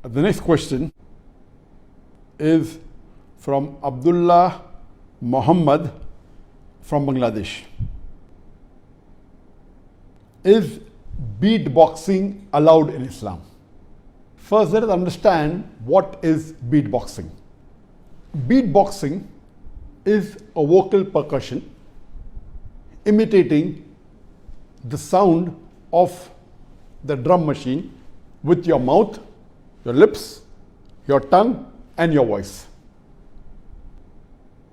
The next question is from Abdullah Muhammad from Bangladesh. Is beatboxing allowed in Islam? First, let us understand what is beatboxing. Beatboxing is a vocal percussion imitating the sound of the drum machine with your mouth, your lips, your tongue, and your voice.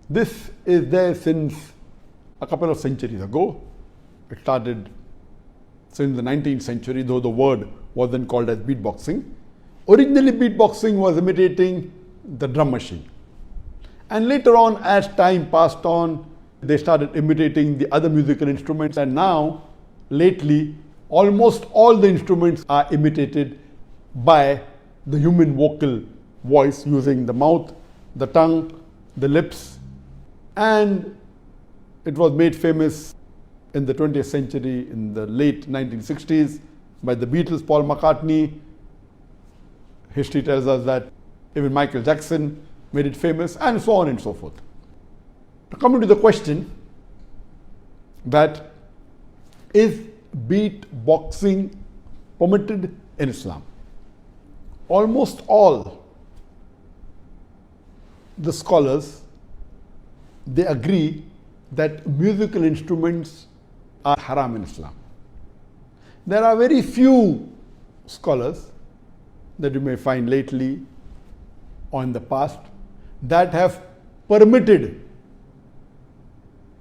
This is there since a couple of centuries ago. It started since the 19th century, though the word wasn't called as beatboxing. Originally, beatboxing was imitating the drum machine. And later on, as time passed on, they started imitating the other musical instruments. And now, lately, almost all the instruments are imitated by the human vocal voice using the mouth, the tongue, the lips. And it was made famous in the 20th century, in the late 1960s, by the Beatles, Paul McCartney. History tells us that even Michael Jackson made it famous, and so on and so forth. Now, coming to the question that is beatboxing permitted in Islam? Almost all the scholars, they agree that musical instruments are haram in Islam. There are very few scholars that you may find lately or in the past that have permitted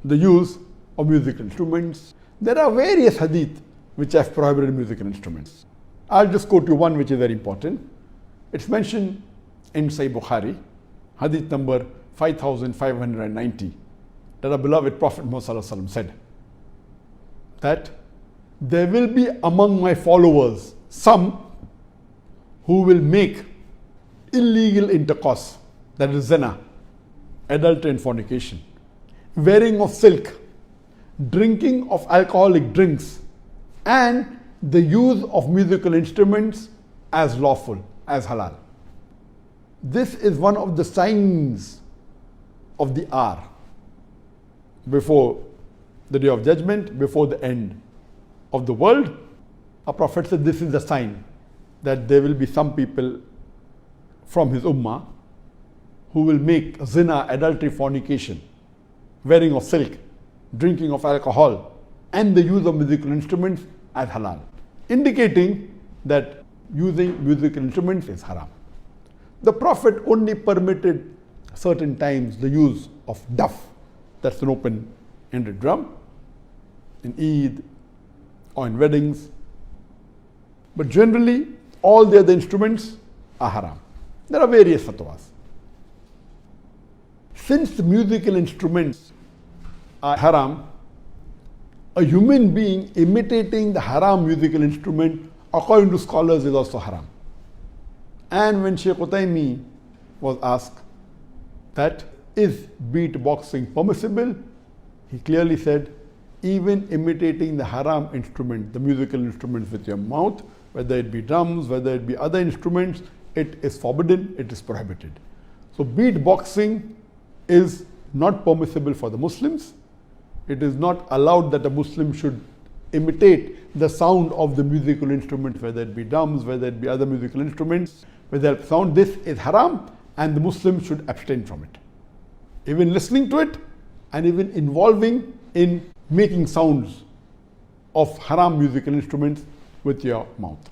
the use of musical instruments. There are various hadith which have prohibited musical instruments. I'll just quote you one which is very important. It's mentioned in Sahih Bukhari, hadith number 5590, that our beloved Prophet Muhammad said that there will be among my followers some who will make illegal intercourse, that is zina, adultery and fornication, wearing of silk, drinking of alcoholic drinks, and the use of musical instruments as lawful, as halal. This is one of the signs of the hour before the day of judgment, before the end of the world. Our Prophet said this is the sign that there will be some people from his ummah who will make zina, adultery, fornication, wearing of silk, drinking of alcohol, and the use of musical instruments as halal, indicating that using musical instruments is haram. The Prophet only permitted certain times the use of duff, that's an open-ended drum, in Eid or in weddings. But generally, all the other instruments are haram. There are various fatwas. Since the musical instruments are haram, a human being imitating the haram musical instrument, according to scholars, is also haram. And when Shaykh Utaymi was asked that is beatboxing permissible, he clearly said, even imitating the haram instrument, the musical instruments with your mouth, whether it be drums, whether it be other instruments, it is forbidden, it is prohibited. So beatboxing is not permissible for the Muslims. It is not allowed that a Muslim should imitate the sound of the musical instruments, whether it be drums, whether it be other musical instruments, whether it sound. This is haram, and the Muslim should abstain from it. Even listening to it, and even involving in making sounds of haram musical instruments with your mouth.